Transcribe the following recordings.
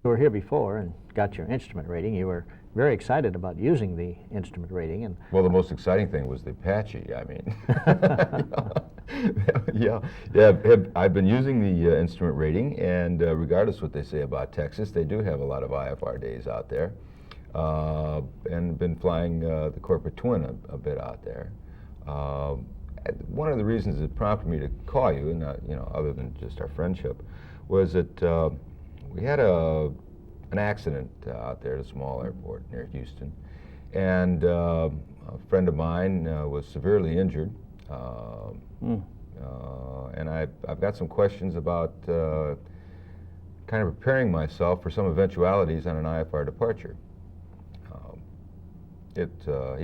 You were here before and got your instrument rating. You were very excited about using the instrument rating. And well, the most exciting thing was the Apache. I mean, yeah. I've been using the instrument rating, and regardless what they say about Texas, they do have a lot of IFR days out there, and been flying the Corporate Twin a bit out there. One of the reasons that prompted me to call you, and other than just our friendship, was that we had an accident out there at a small airport near Houston, and a friend of mine was severely injured, and I've got some questions about kind of preparing myself for some eventualities on an IFR departure. He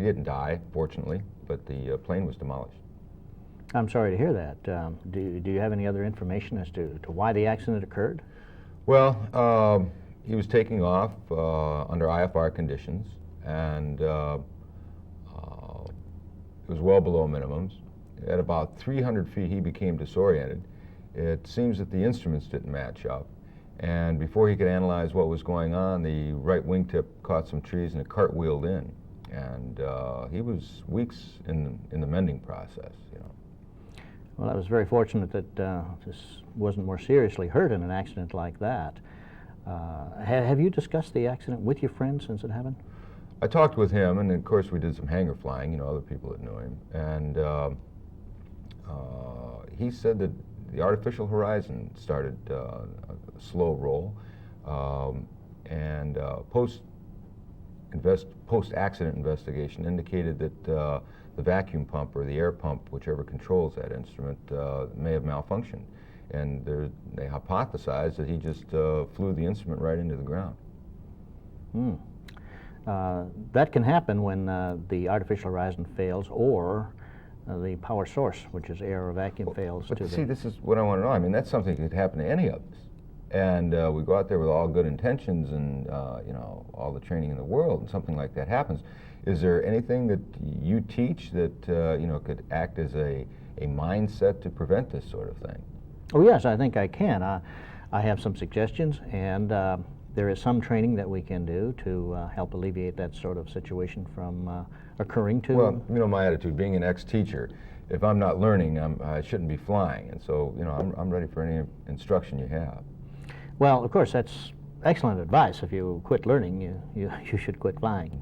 didn't die, fortunately, but the plane was demolished. I'm sorry to hear that. Do you have any other information as to why the accident occurred? Well, he was taking off under IFR conditions, and it was well below minimums. At about 300 feet, he became disoriented. It seems that the instruments didn't match up, and before he could analyze what was going on, the right wingtip caught some trees and it cartwheeled in, and he was weeks in the mending process. Well, I was very fortunate that this wasn't more seriously hurt in an accident like that. Have you discussed the accident with your friend since it happened? I talked with him, and of course we did some hangar flying, other people that knew him, and he said that the artificial horizon started a slow roll, and post-accident investigation indicated that the vacuum pump or the air pump, whichever controls that instrument, may have malfunctioned. And they hypothesized that he just flew the instrument right into the ground. That can happen when the artificial horizon fails, or the power source, which is air or vacuum, fails. But see, this is what I want to know. I mean, that's something that could happen to any of us. And we go out there with all good intentions and all the training in the world, and something like that happens. Is there anything that you teach that could act as a mindset to prevent this sort of thing? Oh yes, I think I can. I have some suggestions, and there is some training that we can do to help alleviate that sort of situation from occurring to... Well, my attitude, being an ex-teacher, if I'm not learning, I shouldn't be flying, and so I'm ready for any instruction you have. Well, of course, that's excellent advice. If you quit learning, you should quit flying.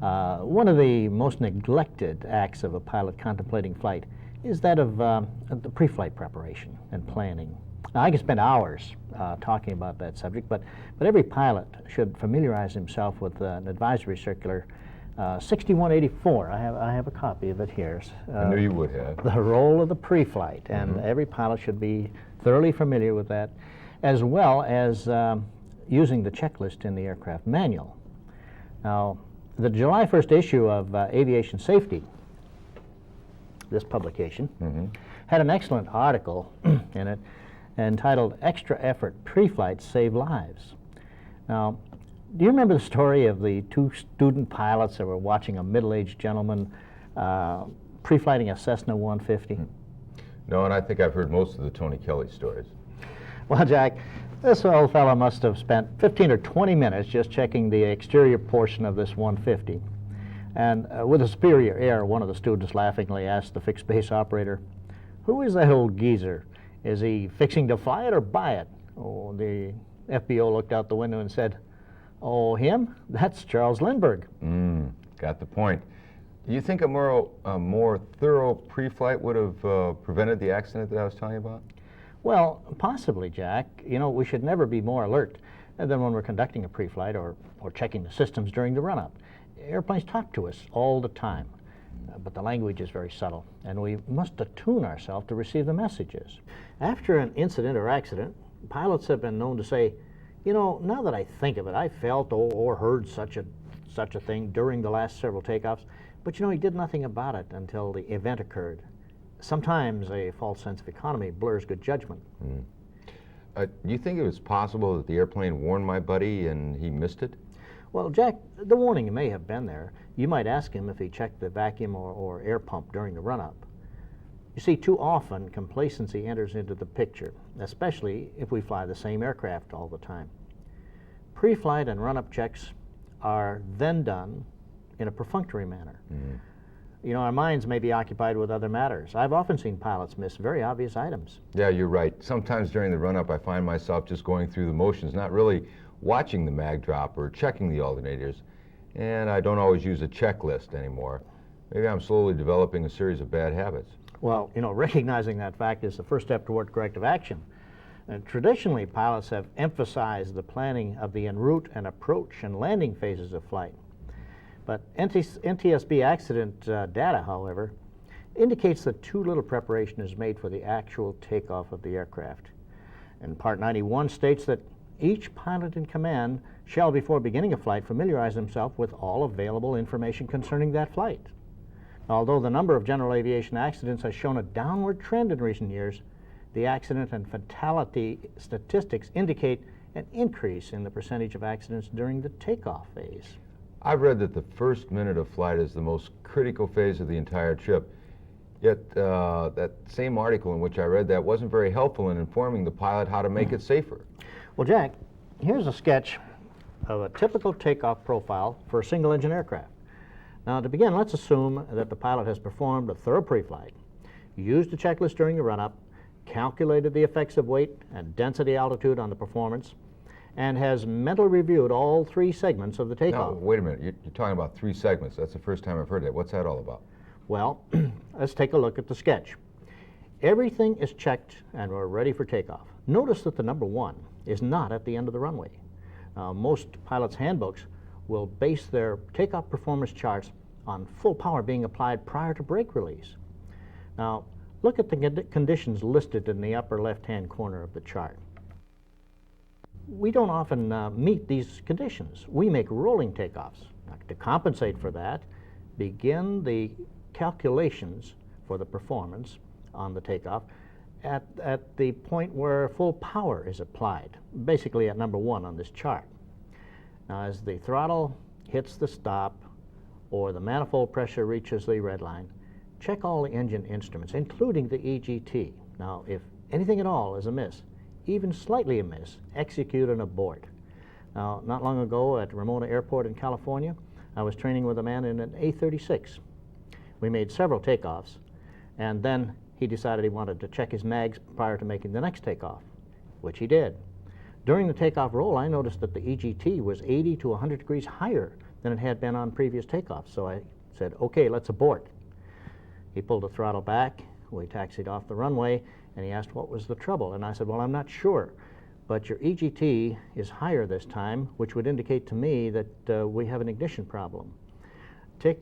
One of the most neglected acts of a pilot contemplating flight is that of the pre-flight preparation and planning. Now, I could spend hours talking about that subject, but every pilot should familiarize himself with an advisory circular, 6184. I have a copy of it here. I knew you would have. The role of the pre-flight, and every pilot should be thoroughly familiar with that, as well as using the checklist in the aircraft manual. Now, the July 1st issue of Aviation Safety, this publication, had an excellent article in it entitled "Extra Effort Pre-Flights Save Lives." Now, do you remember the story of the two student pilots that were watching a middle-aged gentleman pre-flighting a Cessna 150? No, and I think I've heard most of the Tony Kelly stories. Well, Jack, this old fellow must have spent 15 or 20 minutes just checking the exterior portion of this 150. And with a superior air, one of the students laughingly asked the fixed base operator, "Who is that old geezer? Is he fixing to fly it or buy it?" Oh, the FBO looked out the window and said, "Oh, him? That's Charles Lindbergh." Got the point. Do you think a more thorough pre-flight would have prevented the accident that I was telling you about? Well, possibly, Jack. We should never be more alert than when we're conducting a pre-flight or checking the systems during the run-up. Airplanes talk to us all the time, but the language is very subtle, and we must attune ourselves to receive the messages. After an incident or accident, pilots have been known to say, now that I think of it, I felt or heard such a thing during the last several takeoffs, but he did nothing about it until the event occurred. Sometimes a false sense of economy blurs good judgment. Do you think it was possible that the airplane warned my buddy and he missed it? Well, Jack, the warning may have been there. You might ask him if he checked the vacuum or air pump during the run-up. You see, too often complacency enters into the picture, especially if we fly the same aircraft all the time. Pre-flight and run-up checks are then done in a perfunctory manner. You know, our minds may be occupied with other matters. I've often seen pilots miss very obvious items. Yeah, you're right. Sometimes during the run-up, I find myself just going through the motions, not really watching the mag drop or checking the alternators, and I don't always use a checklist anymore. Maybe I'm slowly developing a series of bad habits. Well, you know, recognizing that fact is the first step toward corrective action. And traditionally, pilots have emphasized the planning of the en route and approach and landing phases of flight. But NTSB accident data, however, indicates that too little preparation is made for the actual takeoff of the aircraft. And Part 91 states that each pilot in command shall, before beginning a flight, familiarize himself with all available information concerning that flight. Although the number of general aviation accidents has shown a downward trend in recent years, the accident and fatality statistics indicate an increase in the percentage of accidents during the takeoff phase. I've read that the first minute of flight is the most critical phase of the entire trip. Yet that same article in which I read that wasn't very helpful in informing the pilot how to make it safer. Well, Jack, here's a sketch of a typical takeoff profile for a single-engine aircraft. Now, to begin, let's assume that the pilot has performed a thorough pre-flight, used a checklist during the run-up, calculated the effects of weight and density altitude on the performance, and has mentally reviewed all three segments of the takeoff. Now, wait a minute. You're talking about 3 segments. That's the first time I've heard that. What's that all about? Well, let's take a look at the sketch. Everything is checked and we're ready for takeoff. Notice that the number 1 is not at the end of the runway. Most pilots' handbooks will base their takeoff performance charts on full power being applied prior to brake release. Now, look at the conditions listed in the upper left-hand corner of the chart. We don't often meet these conditions. We make rolling takeoffs. Now, to compensate for that, begin the calculations for the performance on the takeoff at the point where full power is applied, basically at number 1 on this chart. Now, as the throttle hits the stop or the manifold pressure reaches the red line, check all the engine instruments, including the EGT. Now, if anything at all is amiss, even slightly amiss, execute an abort. Now, not long ago at Ramona Airport in California, I was training with a man in an A-36. We made several takeoffs, and then he decided he wanted to check his mags prior to making the next takeoff, which he did. During the takeoff roll, I noticed that the EGT was 80 to 100 degrees higher than it had been on previous takeoffs, so I said, okay, let's abort. He pulled the throttle back, we taxied off the runway, and he asked what was the trouble, and I said, well, I'm not sure, but your EGT is higher this time, which would indicate to me that we have an ignition problem.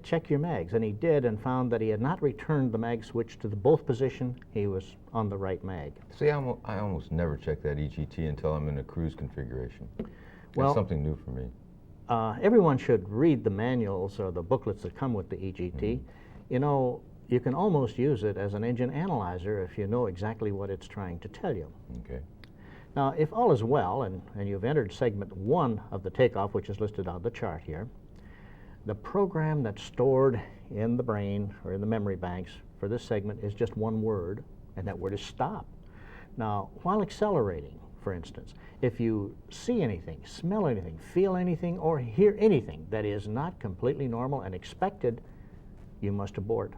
Check your mags, and he did, and found that he had not returned the mag switch to the both position. He was on the right mag. See, I almost never check that EGT until I'm in a cruise configuration. Well, that's something new for me. Everyone should read the manuals or the booklets that come with the EGT. You know, you can almost use it as an engine analyzer if you know exactly what it's trying to tell you. Okay. Now, if all is well and you've entered segment 1 of the takeoff, which is listed on the chart here, the program that's stored in the brain or in the memory banks for this segment is just one word, and that word is stop. Now, while accelerating, for instance, if you see anything, smell anything, feel anything, or hear anything that is not completely normal and expected, you must abort.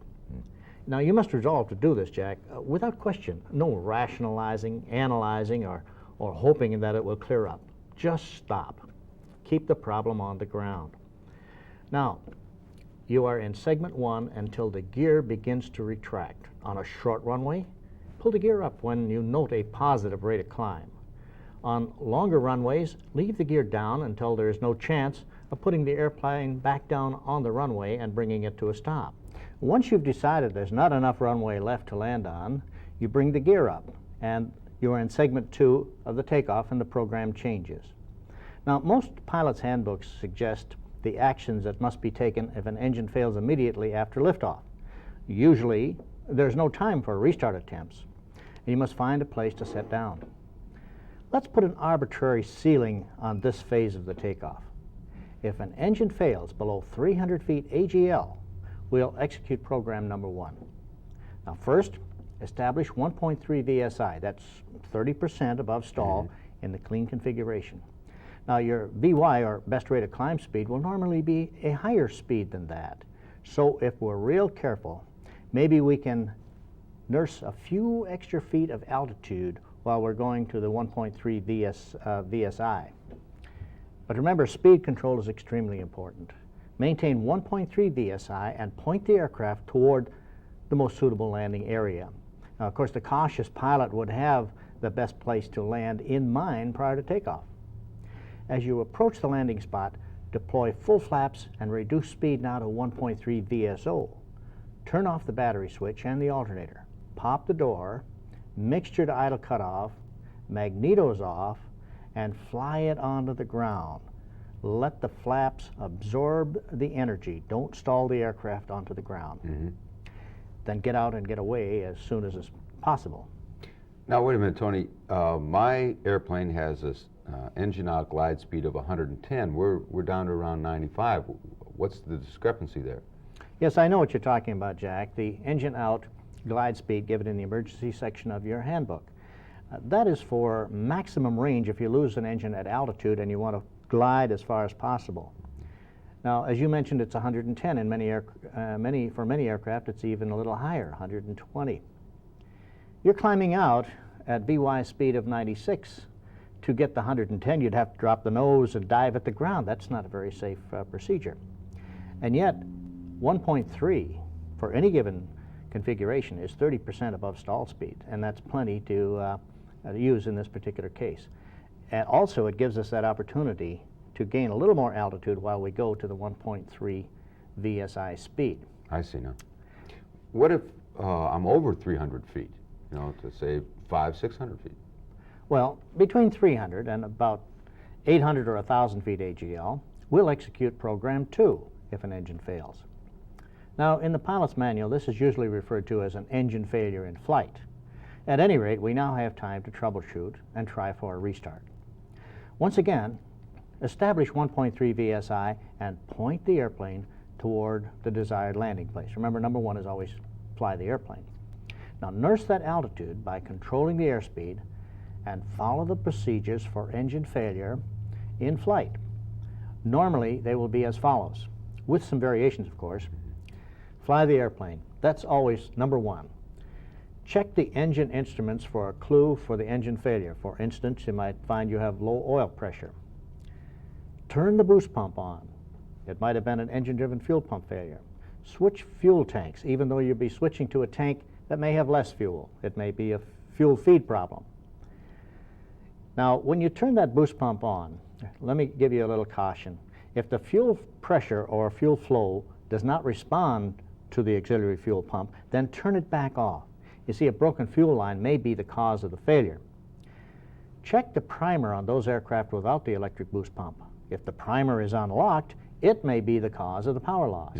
Now, you must resolve to do this, Jack, without question. No rationalizing, analyzing, or hoping that it will clear up. Just stop. Keep the problem on the ground. Now, you are in segment 1 until the gear begins to retract. On a short runway, pull the gear up when you note a positive rate of climb. On longer runways, leave the gear down until there is no chance of putting the airplane back down on the runway and bringing it to a stop. Once you've decided there's not enough runway left to land on, you bring the gear up, and you are in segment 2 of the takeoff, and the program changes. Now, most pilots' handbooks suggest the actions that must be taken if an engine fails immediately after liftoff. Usually, there's no time for restart attempts, and you must find a place to set down. Let's put an arbitrary ceiling on this phase of the takeoff. If an engine fails below 300 feet AGL, we'll execute program number 1. Now, first, establish 1.3 VSI. That's 30% above stall in the clean configuration. Now your BY, or best rate of climb speed, will normally be a higher speed than that. So if we're real careful, maybe we can nurse a few extra feet of altitude while we're going to the 1.3 VSI. But remember, speed control is extremely important. Maintain 1.3 VSI and point the aircraft toward the most suitable landing area. Now, of course, the cautious pilot would have the best place to land in mind prior to takeoff. As you approach the landing spot, deploy full flaps and reduce speed now to 1.3 VSO. Turn off the battery switch and the alternator. Pop the door, mixture to idle cutoff, magnetos off, and fly it onto the ground. Let the flaps absorb the energy. Don't stall the aircraft onto the ground. Then get out and get away as soon as is possible. Now, wait a minute, Tony. My airplane has this engine out glide speed of 110. We're down to around 95. What's the discrepancy there? Yes, I know what you're talking about, Jack. The engine out glide speed given in the emergency section of your handbook. That is for maximum range if you lose an engine at altitude and you want to glide as far as possible. Now, as you mentioned, it's 110. In for many aircraft, it's even a little higher, 120. You're climbing out at VY speed of 96. To get the 110, you'd have to drop the nose and dive at the ground. That's not a very safe procedure. And yet, 1.3 for any given configuration is 30% above stall speed, and that's plenty to use in this particular case. And also, it gives us that opportunity to gain a little more altitude while we go to the 1.3 VSI speed. I see now. What if I'm over 300 feet, you know, to say 500-600 feet? Well, between 300 and about 800 or 1,000 feet AGL, we'll execute Program 2 if an engine fails. Now, in the pilot's manual, this is usually referred to as an engine failure in flight. At any rate, we now have time to troubleshoot and try for a restart. Once again, establish 1.3 VSI and point the airplane toward the desired landing place. Remember, number one is always fly the airplane. Now, nurse that altitude by controlling the airspeed and follow the procedures for engine failure in flight. Normally, they will be as follows, with some variations, of course. Fly the airplane. That's always number one. Check the engine instruments for a clue for the engine failure. For instance, you might find you have low oil pressure. Turn the boost pump on. It might have been an engine-driven fuel pump failure. Switch fuel tanks, even though you'll be switching to a tank that may have less fuel. It may be a fuel feed problem. Now, when you turn that boost pump on, let me give you a little caution. If the fuel pressure or fuel flow does not respond to the auxiliary fuel pump, then turn it back off. You see, a broken fuel line may be the cause of the failure. Check the primer on those aircraft without the electric boost pump. If the primer is unlocked, it may be the cause of the power loss.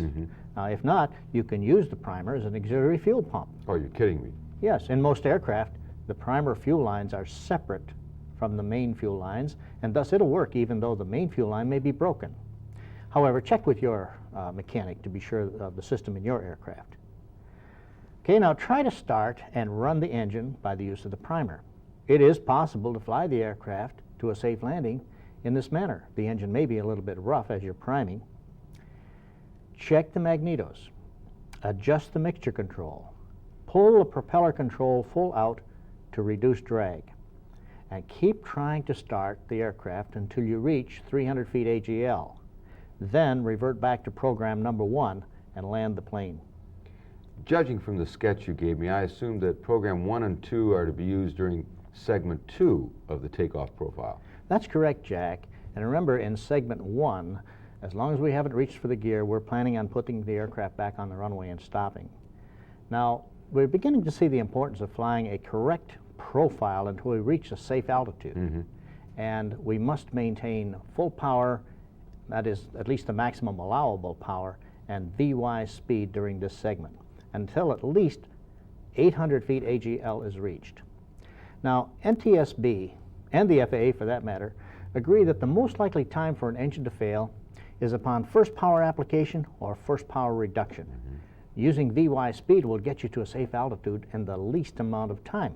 Now, if not, you can use the primer as an auxiliary fuel pump. Oh, you're kidding me. Yes, in most aircraft, the primer fuel lines are separate from the main fuel lines, and thus it'll work even though the main fuel line may be broken. However, check with your mechanic to be sure of the system in your aircraft. Okay, now try to start and run the engine by the use of the primer. It is possible to fly the aircraft to a safe landing in this manner. The engine may be a little bit rough as you're priming. Check the magnetos. Adjust the mixture control. Pull the propeller control full out to reduce drag. And keep trying to start the aircraft until you reach 300 feet AGL. Then revert back to program number one and land the plane. Judging from the sketch you gave me, I assume that program 1 and 2 are to be used during segment 2 of the takeoff profile. That's correct, Jack. And remember, in segment 1, as long as we haven't reached for the gear, we're planning on putting the aircraft back on the runway and stopping. Now, we're beginning to see the importance of flying a correct profile until we reach a safe altitude. And we must maintain full power, that is at least the maximum allowable power, and VY speed during this segment until at least 800 feet AGL is reached. Now, NTSB, and the FAA for that matter, agree that the most likely time for an engine to fail is upon first power application or first power reduction. Using VY speed will get you to a safe altitude in the least amount of time.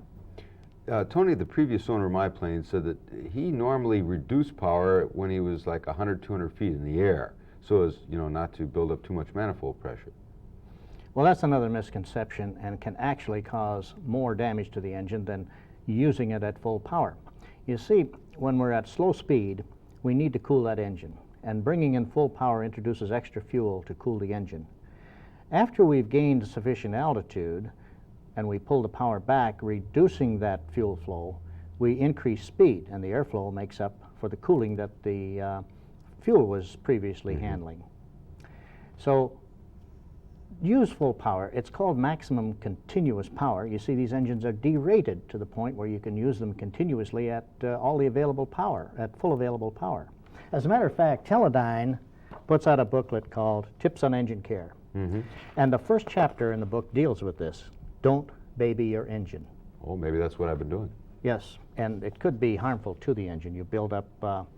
Tony, the previous owner of my plane, said that he normally reduced power when he was like 100, 200 feet in the air, so as not to build up too much manifold pressure. Well, that's another misconception and can actually cause more damage to the engine than using it at full power. You see, when we're at slow speed, we need to cool that engine, and bringing in full power introduces extra fuel to cool the engine. After we've gained sufficient altitude and we pull the power back, reducing that fuel flow, we increase speed, and the airflow makes up for the cooling that the fuel was previously handling. So use full power. It's called maximum continuous power. You see, these engines are derated to the point where you can use them continuously at all the available power, at full available power. As a matter of fact, Teledyne puts out a booklet called Tips on Engine Care. And the first chapter in the book deals with this. Don't baby your engine. Oh, maybe that's what I've been doing. Yes, and it could be harmful to the engine. You build up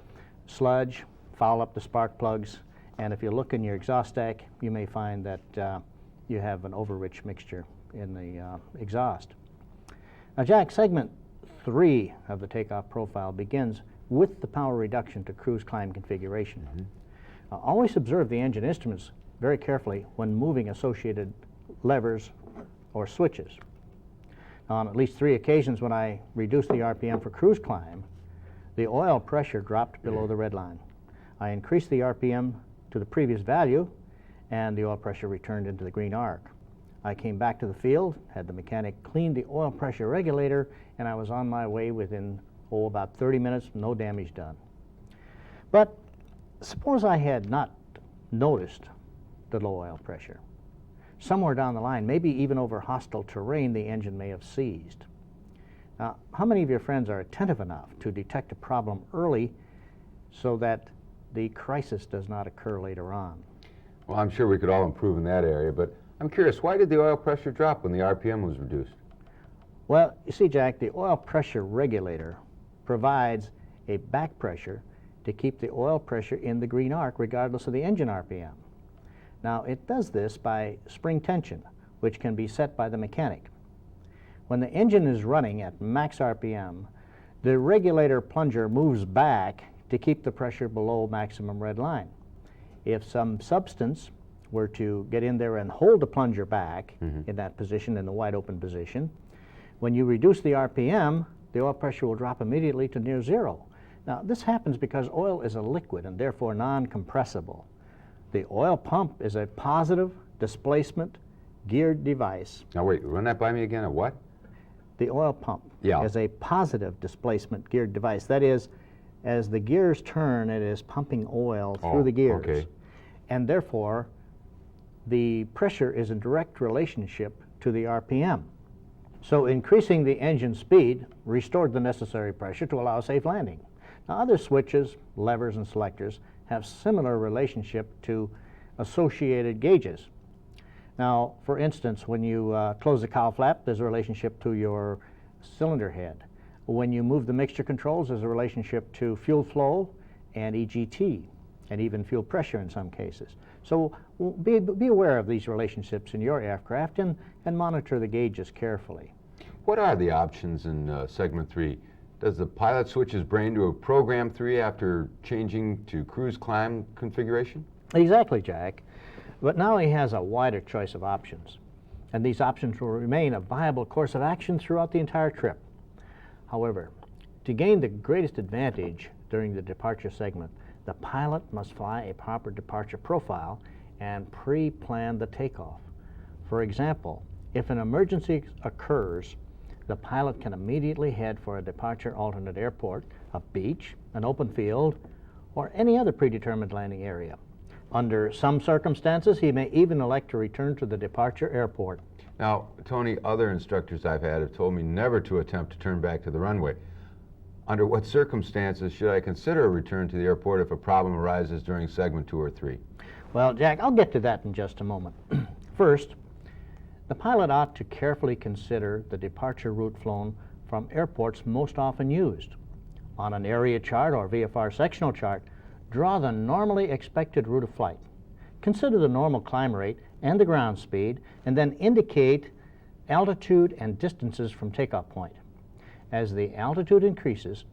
sludge, foul up the spark plugs, and if you look in your exhaust stack, you may find that you have an over-rich mixture in the exhaust. Now, Jack, segment 3 of the takeoff profile begins with the power reduction to cruise climb configuration. Always observe the engine instruments very carefully when moving associated levers or switches. Now, on at least 3 occasions when I reduced the RPM for cruise climb, the oil pressure dropped below the red line. I increased the RPM to the previous value, and the oil pressure returned into the green arc. I came back to the field, had the mechanic clean the oil pressure regulator, and I was on my way within, about 30 minutes, no damage done. But suppose I had not noticed the low oil pressure. Somewhere down the line, maybe even over hostile terrain, the engine may have seized. Now, how many of your friends are attentive enough to detect a problem early so that the crisis does not occur later on? Well, I'm sure we could all improve in that area, but I'm curious, why did the oil pressure drop when the RPM was reduced? Well, you see, Jack, the oil pressure regulator provides a back pressure to keep the oil pressure in the green arc regardless of the engine RPM. Now, it does this by spring tension, which can be set by the mechanic. When the engine is running at max RPM, the regulator plunger moves back to keep the pressure below maximum red line. If some substance were to get in there and hold the plunger back in that position, in the wide open position, when you reduce the RPM, the oil pressure will drop immediately to near zero. Now, this happens because oil is a liquid and therefore non-compressible. The oil pump is a positive displacement geared device. Now wait, run that by me again, a what? The oil pump is a positive displacement geared device. That is, as the gears turn, it is pumping oil through the gears. Okay. And therefore, the pressure is in direct relationship to the RPM. So increasing the engine speed restored the necessary pressure to allow safe landing. Now, other switches, levers, and selectors have similar relationship to associated gauges. Now, for instance, when you close the cowl flap, there's a relationship to your cylinder head. When you move the mixture controls, there's a relationship to fuel flow and EGT, and even fuel pressure in some cases. So be aware of these relationships in your aircraft and monitor the gauges carefully. What are the options in segment 3? Does the pilot switch his brain to a program 3 after changing to cruise climb configuration? Exactly, Jack. But now he has a wider choice of options, and these options will remain a viable course of action throughout the entire trip. However, to gain the greatest advantage during the departure segment, the pilot must fly a proper departure profile and pre-plan the takeoff. For example, if an emergency occurs, the pilot can immediately head for a departure alternate airport, a beach, an open field, or any other predetermined landing area. Under some circumstances, he may even elect to return to the departure airport. Now, Tony, other instructors I've had have told me never to attempt to turn back to the runway. Under what circumstances should I consider a return to the airport if a problem arises during segment 2 or 3? Well, Jack, I'll get to that in just a moment. First, the pilot ought to carefully consider the departure route flown from airports most often used. On an area chart or VFR sectional chart, draw the normally expected route of flight. Consider the normal climb rate and the ground speed, and then indicate altitude and distances from takeoff point. As the altitude increases,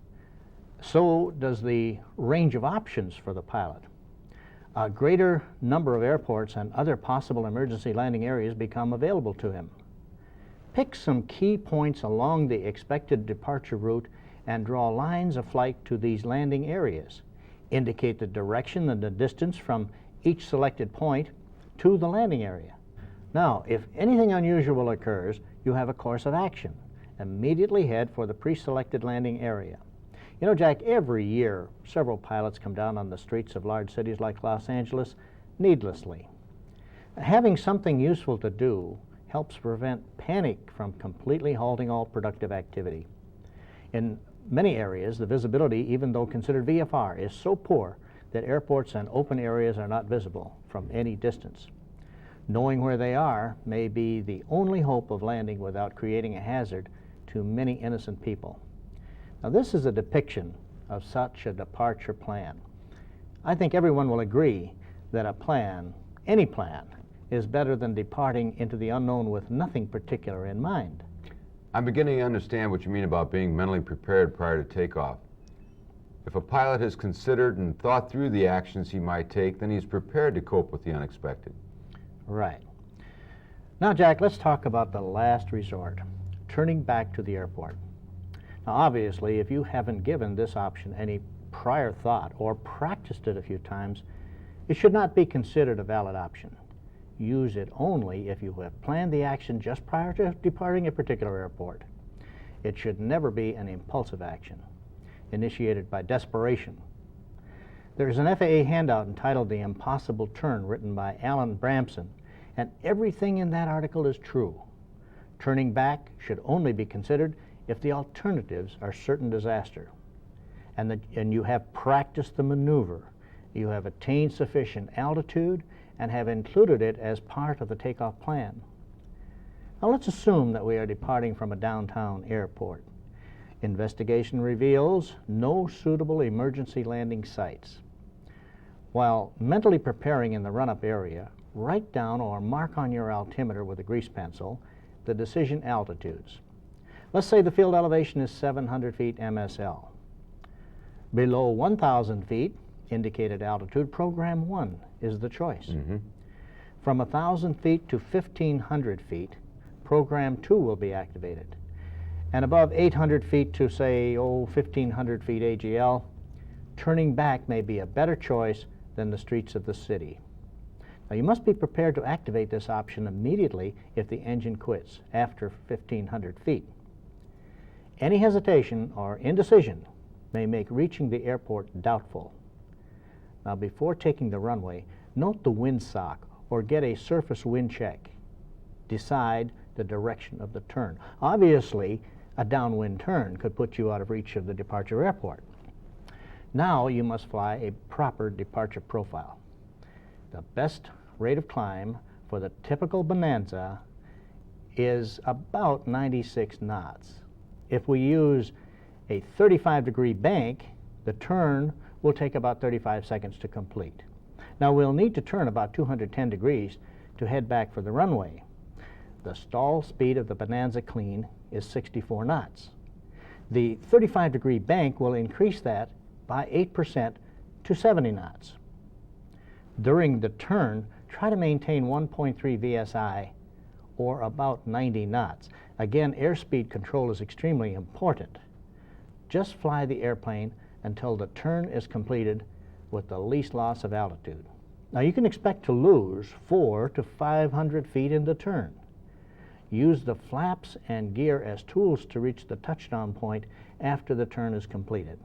so does the range of options for the pilot. A greater number of airports and other possible emergency landing areas become available to him. Pick some key points along the expected departure route and draw lines of flight to these landing areas. Indicate the direction and the distance from each selected point to the landing area. Now, if anything unusual occurs, you have a course of action. Immediately head for the pre-selected landing area. You know, Jack, every year several pilots come down on the streets of large cities like Los Angeles needlessly. Having something useful to do helps prevent panic from completely halting all productive activity. In many areas, the visibility, even though considered VFR, is so poor that airports and open areas are not visible from any distance. Knowing where they are may be the only hope of landing without creating a hazard to many innocent people. Now, this is a depiction of such a departure plan. I think everyone will agree that a plan, any plan, is better than departing into the unknown with nothing particular in mind. I'm beginning to understand what you mean about being mentally prepared prior to takeoff. If a pilot has considered and thought through the actions he might take, then he's prepared to cope with the unexpected. Right. Now, Jack, let's talk about the last resort, turning back to the airport. Now, obviously, if you haven't given this option any prior thought or practiced it a few times, it should not be considered a valid option. Use it only if you have planned the action just prior to departing a particular airport. It should never be an impulsive action, initiated by desperation. There is an FAA handout entitled The Impossible Turn, written by Alan Bramson, and everything in that article is true. Turning back should only be considered if the alternatives are certain disaster, and you have practiced the maneuver, you have attained sufficient altitude, and have included it as part of the takeoff plan. Now, let's assume that we are departing from a downtown airport. Investigation reveals no suitable emergency landing sites. While mentally preparing in the run-up area, write down or mark on your altimeter with a grease pencil the decision altitudes. Let's say the field elevation is 700 feet MSL. Below 1,000 feet, indicated altitude, program 1 is the choice. From 1,000 feet to 1,500 feet, program 2 will be activated. And above 800 feet to, say, 1,500 feet AGL, turning back may be a better choice than the streets of the city. Now, you must be prepared to activate this option immediately if the engine quits after 1,500 feet. Any hesitation or indecision may make reaching the airport doubtful. Now, before taking the runway, note the windsock or get a surface wind check. Decide the direction of the turn. Obviously, a downwind turn could put you out of reach of the departure airport. Now you must fly a proper departure profile. The best rate of climb for the typical Bonanza is about 96 knots. If we use a 35-degree bank, the turn will take about 35 seconds to complete. Now, we'll need to turn about 210 degrees to head back for the runway. The stall speed of the Bonanza clean is 64 knots. The 35-degree bank will increase that by 8% to 70 knots. During the turn, try to maintain 1.3 VSI, or about 90 knots. Again, airspeed control is extremely important. Just fly the airplane until the turn is completed with the least loss of altitude. Now, you can expect to lose 400 to 500 feet in the turn. Use the flaps and gear as tools to reach the touchdown point after the turn is completed.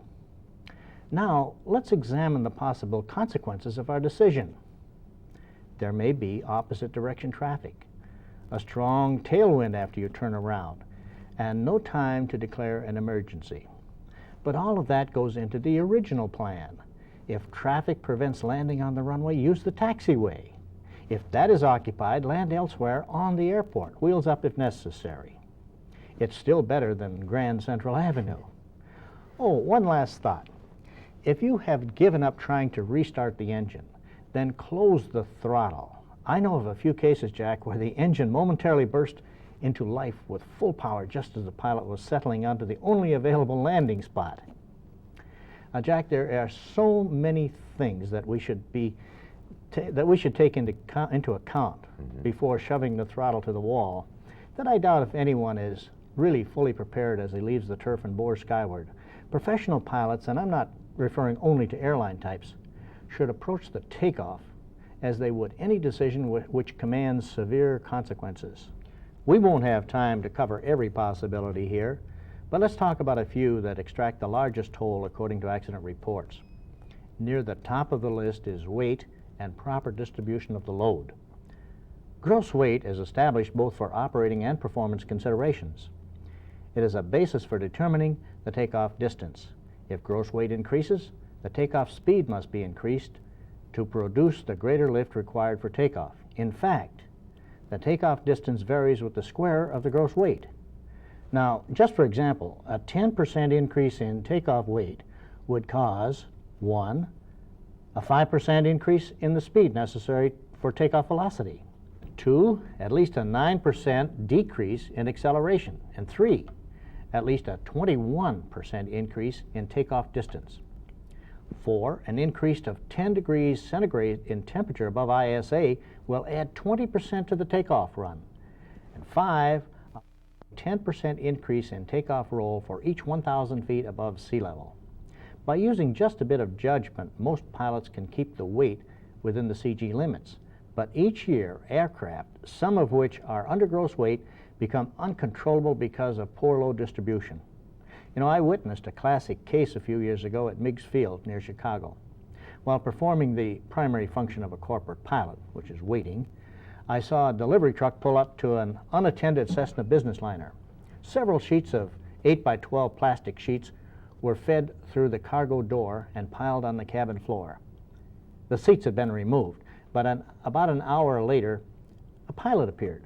Now, let's examine the possible consequences of our decision. There may be opposite direction traffic, a strong tailwind after you turn around, and no time to declare an emergency. But all of that goes into the original plan. If traffic prevents landing on the runway, use the taxiway. If that is occupied, land elsewhere on the airport, wheels up if necessary. It's still better than Grand Central Avenue. Oh, one last thought. If you have given up trying to restart the engine, then close the throttle. I know of a few cases, Jack, where the engine momentarily burst into life with full power just as the pilot was settling onto the only available landing spot. Jack, there are so many things that we should take into account before shoving the throttle to the wall that I doubt if anyone is really fully prepared as he leaves the turf and bores skyward. Professional pilots, and I'm not referring only to airline types, should approach the takeoff as they would any decision which commands severe consequences. We won't have time to cover every possibility here, but let's talk about a few that extract the largest toll according to accident reports. Near the top of the list is weight and proper distribution of the load. Gross weight is established both for operating and performance considerations. It is a basis for determining the takeoff distance. If gross weight increases, the takeoff speed must be increased to produce the greater lift required for takeoff. In fact, the takeoff distance varies with the square of the gross weight. Now, just for example, a 10% increase in takeoff weight would cause 1. A 5% increase in the speed necessary for takeoff velocity. 2. At least a 9% decrease in acceleration. And 3. At least a 21% increase in takeoff distance. 4. An increase of 10 degrees centigrade in temperature above ISA will add 20% to the takeoff run. And 5. A 10% increase in takeoff roll for each 1,000 feet above sea level. By using just a bit of judgment, most pilots can keep the weight within the CG limits. But each year, aircraft, some of which are under gross weight, become uncontrollable because of poor load distribution. You know, I witnessed a classic case a few years ago at Meigs Field near Chicago. While performing the primary function of a corporate pilot, which is waiting, I saw a delivery truck pull up to an unattended Cessna business liner. Several sheets of 8x12 plastic sheets were fed through the cargo door and piled on the cabin floor. The seats had been removed, but about an hour later, a pilot appeared.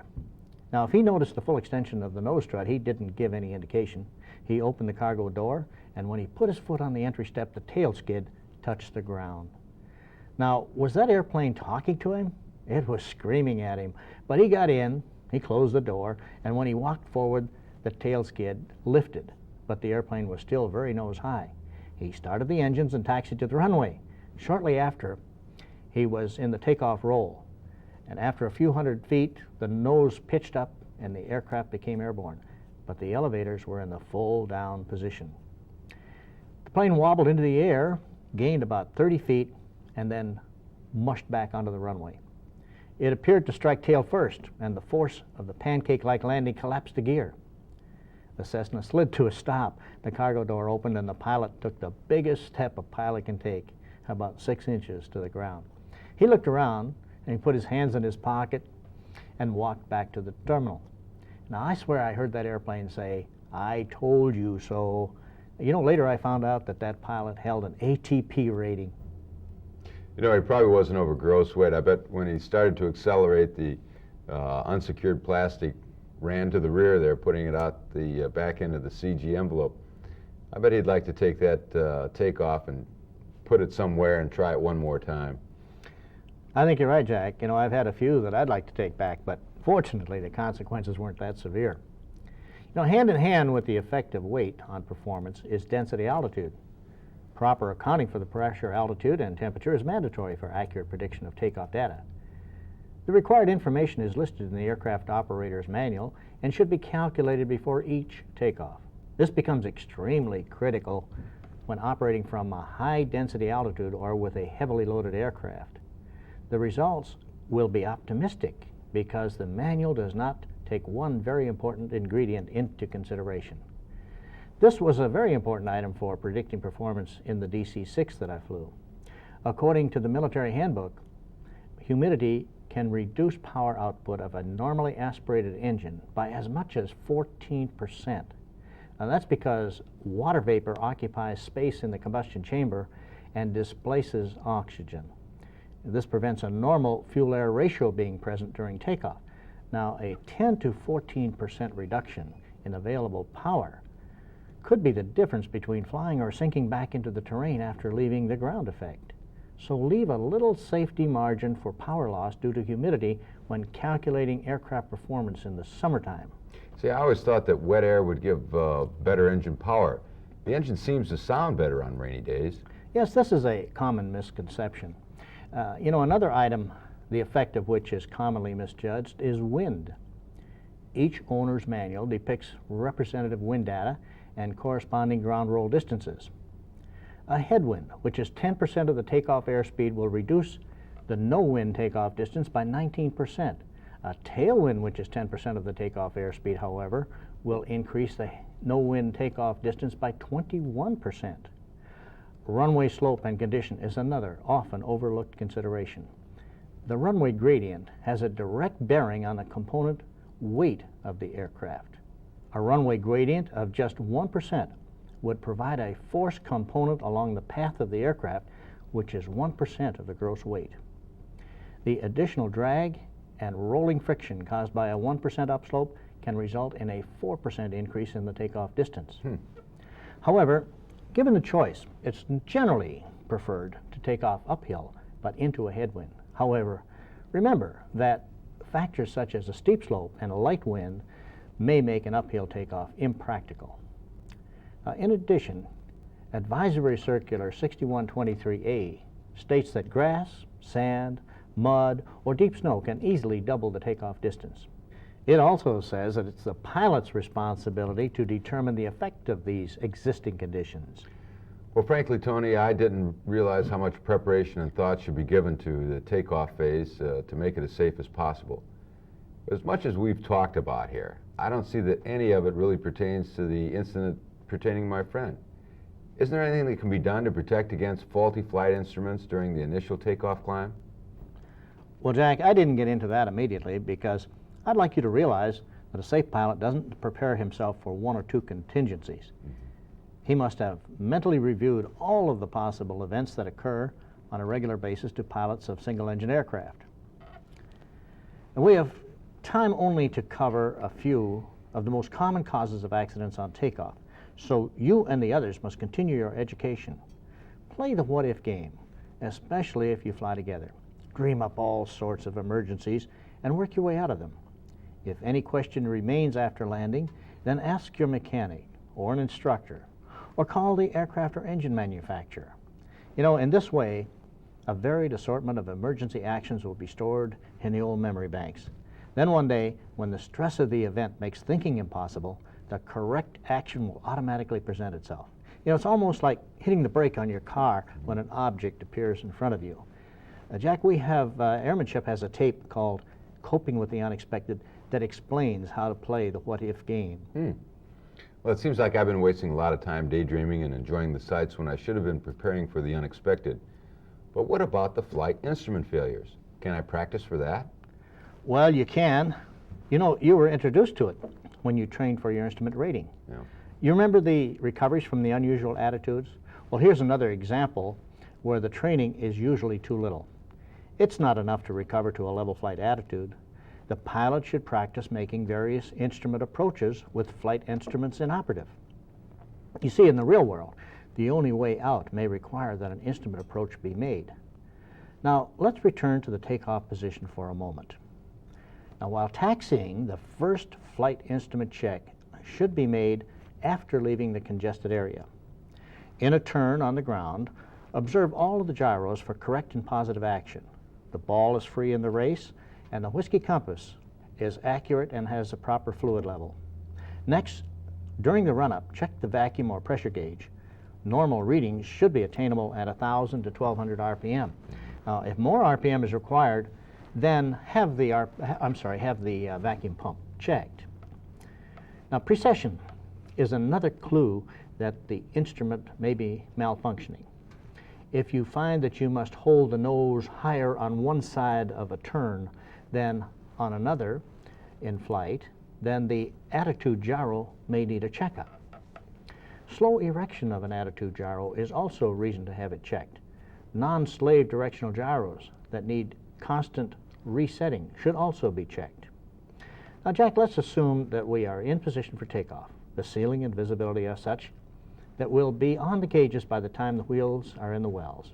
Now, if he noticed the full extension of the nose strut, he didn't give any indication. He opened the cargo door, and when he put his foot on the entry step, the tail skid touched the ground. Now, was that airplane talking to him? It was screaming at him. But he got in, he closed the door, and when he walked forward, the tail skid lifted, but the airplane was still very nose high. He started the engines and taxied to the runway. Shortly after, he was in the takeoff roll. And after a few hundred feet, the nose pitched up and the aircraft became airborne. But the elevators were in the full down position. The plane wobbled into the air, gained about 30 feet, and then mushed back onto the runway. It appeared to strike tail first, and the force of the pancake-like landing collapsed the gear. The Cessna slid to a stop. The cargo door opened, and the pilot took the biggest step a pilot can take, about 6 inches to the ground. He looked around, and he put his hands in his pocket and walked back to the terminal. Now, I swear I heard that airplane say, "I told you so." You know, later I found out that that pilot held an ATP rating. You know, he probably wasn't over gross weight. I bet when he started to accelerate, the unsecured plastic ran to the rear there, putting it out the back end of the CG envelope. I bet he'd like to take that takeoff and put it somewhere and try it one more time. I think you're right, Jack. You know, I've had a few that I'd like to take back, but fortunately the consequences weren't that severe. You know, hand in hand with the effect of weight on performance is density altitude. Proper accounting for the pressure, altitude, and temperature is mandatory for accurate prediction of takeoff data. The required information is listed in the aircraft operator's manual and should be calculated before each takeoff. This becomes extremely critical when operating from a high density altitude or with a heavily loaded aircraft. The results will be optimistic because the manual does not take one very important ingredient into consideration. This was a very important item for predicting performance in the DC-6 that I flew. According to the military handbook, humidity can reduce power output of a normally aspirated engine by as much as 14%. Now that's because water vapor occupies space in the combustion chamber and displaces oxygen. This prevents a normal fuel-air ratio being present during takeoff. Now, a 10 to 14% reduction in available power could be the difference between flying or sinking back into the terrain after leaving the ground effect. So leave a little safety margin for power loss due to humidity when calculating aircraft performance in the summertime. See, I always thought that wet air would give better engine power. The engine seems to sound better on rainy days. Yes, this is a common misconception. Another item, the effect of which is commonly misjudged, is wind. Each owner's manual depicts representative wind data and corresponding ground roll distances. A headwind, which is 10% of the takeoff airspeed, will reduce the no-wind takeoff distance by 19%. A tailwind, which is 10% of the takeoff airspeed, however, will increase the no-wind takeoff distance by 21%. Runway slope and condition is another often overlooked consideration. The runway gradient has a direct bearing on the component weight of the aircraft. A runway gradient of just 1% would provide a force component along the path of the aircraft, which is 1% of the gross weight. The additional drag and rolling friction caused by a 1% upslope can result in a 4% increase in the takeoff distance. However, given the choice, it's generally preferred to take off uphill but into a headwind. However, remember that factors such as a steep slope and a light wind may make an uphill takeoff impractical. In addition, Advisory Circular 6123A states that grass, sand, mud, or deep snow can easily double the takeoff distance. It also says that it's the pilot's responsibility to determine the effect of these existing conditions. Well, frankly, Tony, I didn't realize how much preparation and thought should be given to the takeoff phase to make it as safe as possible. As much as we've talked about here, I don't see that any of it really pertains to the incident pertaining to my friend. Isn't there anything that can be done to protect against faulty flight instruments during the initial takeoff climb? Well, Jack, I didn't get into that immediately because I'd like you to realize that a safe pilot doesn't prepare himself for one or two contingencies. He must have mentally reviewed all of the possible events that occur on a regular basis to pilots of single-engine aircraft. And we have time only to cover a few of the most common causes of accidents on takeoff. So you and the others must continue your education. Play the what-if game, especially if you fly together. Dream up all sorts of emergencies and work your way out of them. If any question remains after landing, then ask your mechanic or an instructor, or call the aircraft or engine manufacturer. In this way, a varied assortment of emergency actions will be stored in the old memory banks. Then one day, when the stress of the event makes thinking impossible, the correct action will automatically present itself. It's almost like hitting the brake on your car when an object appears in front of you. Jack, we have, Airmanship has a tape called Coping with the Unexpected that explains how to play the what-if game. Well, it seems like I've been wasting a lot of time daydreaming and enjoying the sights when I should have been preparing for the unexpected. But what about the flight instrument failures? Can I practice for that? Well, you can. You were introduced to it when you trained for your instrument rating. Yeah. You remember the recoveries from the unusual attitudes? Well, here's another example where the training is usually too little. It's not enough to recover to a level flight attitude. The pilot should practice making various instrument approaches with flight instruments inoperative. You see, in the real world, the only way out may require that an instrument approach be made. Now, let's return to the takeoff position for a moment. Now, while taxiing, the first flight instrument check should be made after leaving the congested area. In a turn on the ground, observe all of the gyros for correct and positive action. The ball is free in the race, and the whiskey compass is accurate and has the proper fluid level. Next, during the run-up, check the vacuum or pressure gauge. Normal readings should be attainable at 1,000 to 1,200 RPM. Now, if more RPM is required, then have the vacuum pump checked. Now, precession is another clue that the instrument may be malfunctioning. If you find that you must hold the nose higher on one side of a turn than on another in flight, then the attitude gyro may need a checkup. Slow erection of an attitude gyro is also a reason to have it checked. Non-slave directional gyros that need constant resetting should also be checked. Now, Jack, let's assume that we are in position for takeoff. The ceiling and visibility are such that we'll be on the gauges by the time the wheels are in the wells.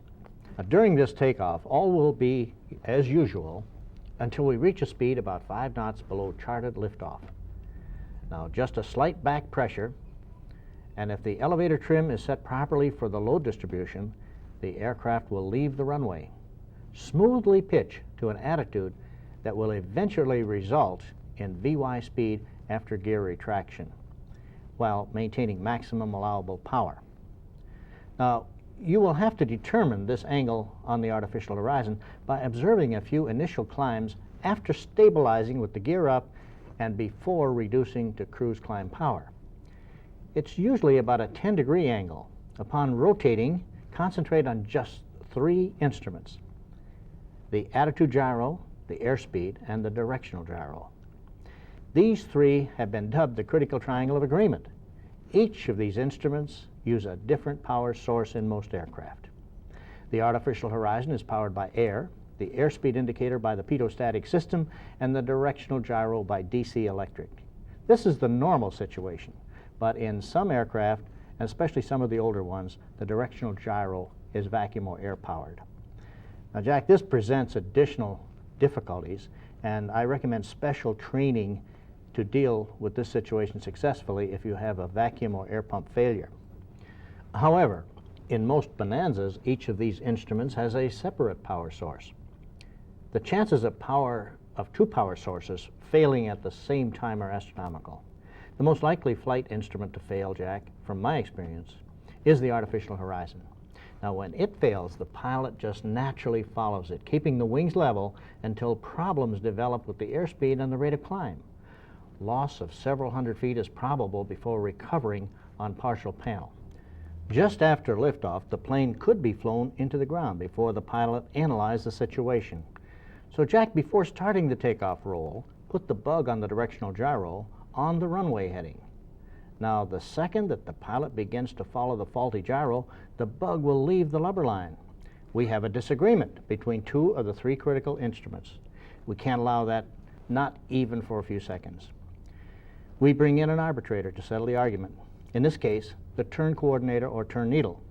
Now, during this takeoff, all will be, as usual, until we reach a speed about 5 knots below charted liftoff. Now, just a slight back pressure, and if the elevator trim is set properly for the load distribution, the aircraft will leave the runway, smoothly pitch to an attitude that will eventually result in VY speed after gear retraction, while maintaining maximum allowable power. Now, you will have to determine this angle on the artificial horizon by observing a few initial climbs after stabilizing with the gear up and before reducing to cruise climb power. It's usually about a 10-degree angle. Upon rotating, concentrate on just 3 instruments: the attitude gyro, the airspeed, and the directional gyro. These 3 have been dubbed the critical triangle of agreement. Each of these instruments use a different power source in most aircraft. The artificial horizon is powered by air, the airspeed indicator by the pitot-static system, and the directional gyro by DC electric. This is the normal situation, but in some aircraft, and especially some of the older ones, the directional gyro is vacuum or air powered. Now, Jack, this presents additional difficulties, and I recommend special training to deal with this situation successfully if you have a vacuum or air pump failure. However, in most Bonanzas, each of these instruments has a separate power source. The chances of 2 power sources failing at the same time are astronomical. The most likely flight instrument to fail, Jack, from my experience, is the artificial horizon. Now, when it fails, the pilot just naturally follows it, keeping the wings level until problems develop with the airspeed and the rate of climb. Loss of several hundred feet is probable before recovering on partial panel. Just after liftoff, the plane could be flown into the ground before the pilot analyzed the situation. So, Jack, before starting the takeoff roll, put the bug on the directional gyro on the runway heading. Now, the second that the pilot begins to follow the faulty gyro, the bug will leave the lubber line. We have a disagreement between 2 of the 3 critical instruments. We can't allow that, not even for a few seconds. We bring in an arbitrator to settle the argument. In this case, the turn coordinator or turn needle.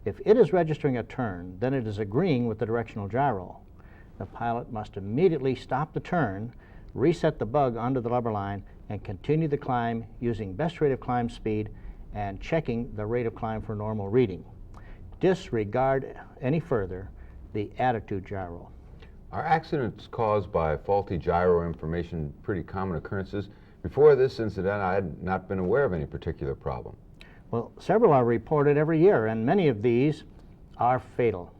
If it is registering a turn, then it is agreeing with the directional gyro. The pilot must immediately stop the turn, reset the bug onto the lubber line, and continue the climb using best rate of climb speed and checking the rate of climb for normal reading. Disregard any further the attitude gyro. Are accidents caused by faulty gyro information pretty common occurrences? Before this incident, I had not been aware of any particular problem. Well, several are reported every year, and many of these are fatal.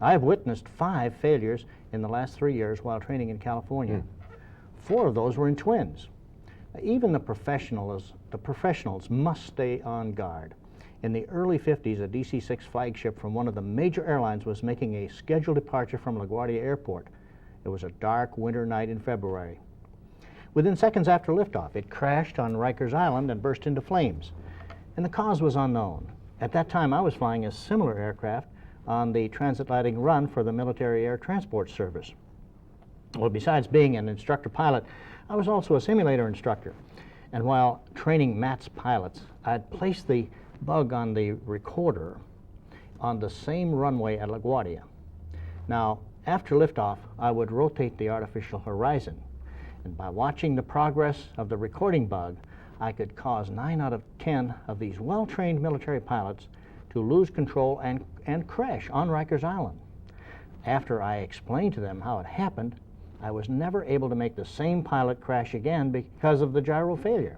I have witnessed 5 failures in the last 3 years while training in California. 4 of those were in twins. Even the professionals must stay on guard. In the early 50s, a DC-6 flagship from one of the major airlines was making a scheduled departure from LaGuardia Airport. It was a dark winter night in February. Within seconds after liftoff, it crashed on Rikers Island and burst into flames, and the cause was unknown. At that time, I was flying a similar aircraft on the transatlantic run for the Military Air Transport Service. Well, besides being an instructor pilot, I was also a simulator instructor. And while training MATS pilots, I'd placed the bug on the recorder on the same runway at LaGuardia. Now, after liftoff, I would rotate the artificial horizon. And by watching the progress of the recording bug, I could cause 9 out of 10 of these well-trained military pilots to lose control and crash on Rikers Island. After I explained to them how it happened, I was never able to make the same pilot crash again because of the gyro failure.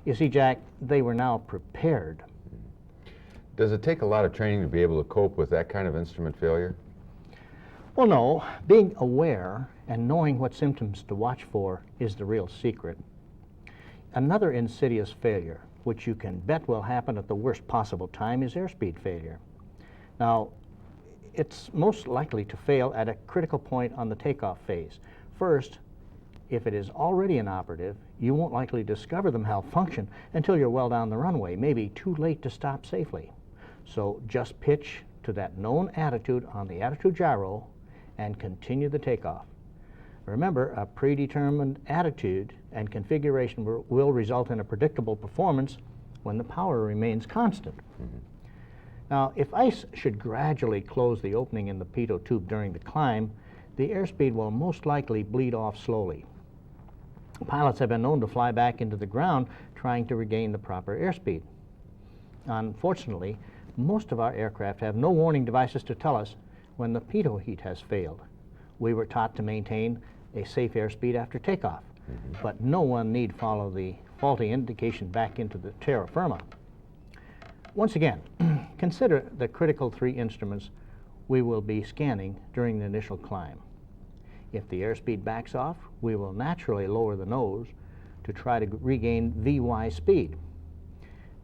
You see, Jack, they were now prepared. Does it take a lot of training to be able to cope with that kind of instrument failure? Well, no. Being aware and knowing what symptoms to watch for is the real secret. Another insidious failure, which you can bet will happen at the worst possible time, is airspeed failure. Now, it's most likely to fail at a critical point on the takeoff phase. First, if it is already inoperative, you won't likely discover the malfunction until you're well down the runway, maybe too late to stop safely. So just pitch to that known attitude on the attitude gyro and continue the takeoff. Remember, a predetermined attitude and configuration will result in a predictable performance when the power remains constant. Now, if ice should gradually close the opening in the pitot tube during the climb, the airspeed will most likely bleed off slowly. Pilots have been known to fly back into the ground trying to regain the proper airspeed. Unfortunately, most of our aircraft have no warning devices to tell us when the pitot heat has failed. We were taught to maintain a safe airspeed after takeoff, but no one need follow the faulty indication back into the terra firma. Once again, consider the critical 3 instruments we will be scanning during the initial climb. If the airspeed backs off, we will naturally lower the nose to try to regain VY speed.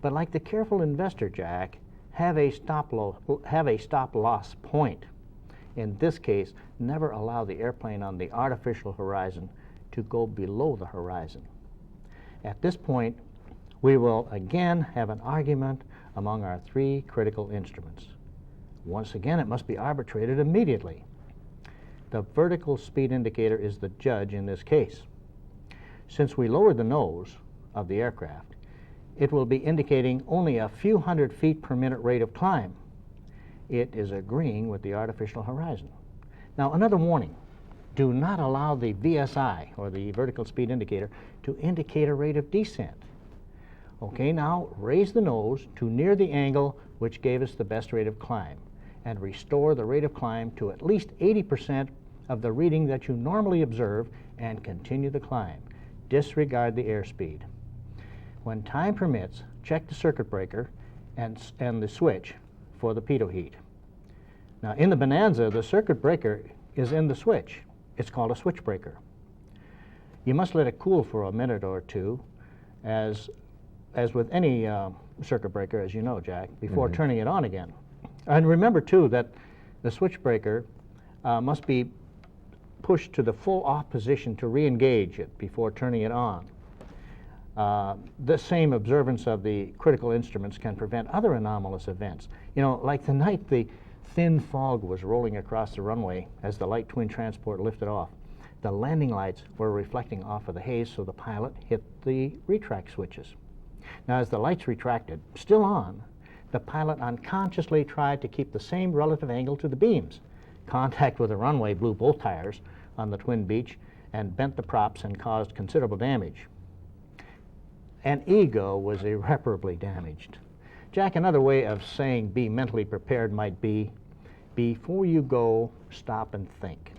But like the careful investor, Jack, have a stop loss point. In this case, never allow the airplane on the artificial horizon to go below the horizon. At this point, we will again have an argument among our 3 critical instruments. Once again, it must be arbitrated immediately. The vertical speed indicator is the judge in this case. Since we lowered the nose of the aircraft, it will be indicating only a few hundred feet per minute rate of climb. It is agreeing with the artificial horizon. Now, another warning. Do not allow the VSI, or the vertical speed indicator, to indicate a rate of descent. Okay, now raise the nose to near the angle which gave us the best rate of climb, and restore the rate of climb to at least 80% of the reading that you normally observe, and continue the climb. Disregard the airspeed. When time permits, check the circuit breaker and the switch for the pitot heat. Now, in the Bonanza, the circuit breaker is in the switch. It's called a switch breaker. You must let it cool for a minute or two, as with any circuit breaker, as you know, Jack, before turning it on again. And remember, too, that the switch breaker must be pushed to the full off position to re-engage it before turning it on. This same observance of the critical instruments can prevent other anomalous events. You know, like the night the thin fog was rolling across the runway as the light twin transport lifted off. The landing lights were reflecting off of the haze, so the pilot hit the retract switches. Now, as the lights retracted, still on, the pilot unconsciously tried to keep the same relative angle to the beams. Contact with the runway blew both tires on the twin beach and bent the props and caused considerable damage. An ego was irreparably damaged. Jack, another way of saying be mentally prepared might be, before you go, stop and think.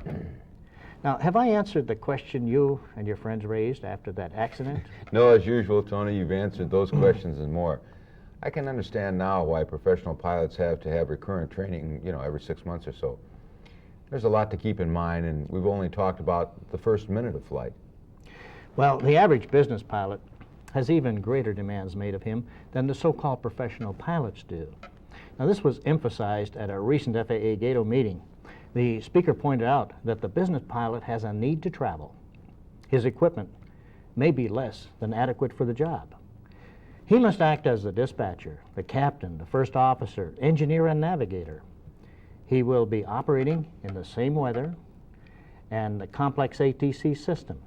Now, have I answered the question you and your friends raised after that accident? No, as usual, Tony, you've answered those questions and more. I can understand now why professional pilots have to have recurrent training, every 6 months or so. There's a lot to keep in mind, and we've only talked about the first minute of flight. Well, the average business pilot has even greater demands made of him than the so-called professional pilots do. Now, this was emphasized at a recent FAA GATO meeting. The speaker pointed out that the business pilot has a need to travel. His equipment may be less than adequate for the job. He must act as the dispatcher, the captain, the first officer, engineer, and navigator. He will be operating in the same weather and the complex ATC system.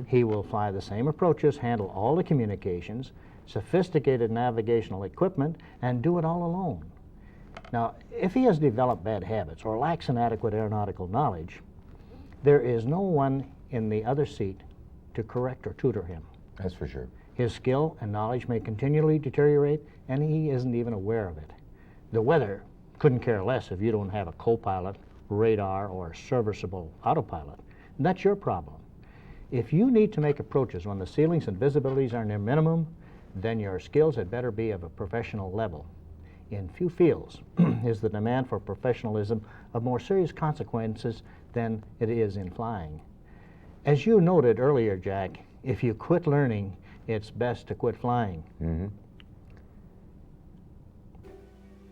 He will fly the same approaches, handle all the communications, sophisticated navigational equipment, and do it all alone. Now, if he has developed bad habits or lacks an adequate aeronautical knowledge, there is no one in the other seat to correct or tutor him. That's for sure. His skill and knowledge may continually deteriorate, and he isn't even aware of it. The weather couldn't care less if you don't have a co-pilot, radar, or serviceable autopilot. And that's your problem. If you need to make approaches when the ceilings and visibilities are near minimum, then your skills had better be of a professional level. In few fields is the demand for professionalism of more serious consequences than it is in flying. As you noted earlier, Jack, if you quit learning, it's best to quit flying.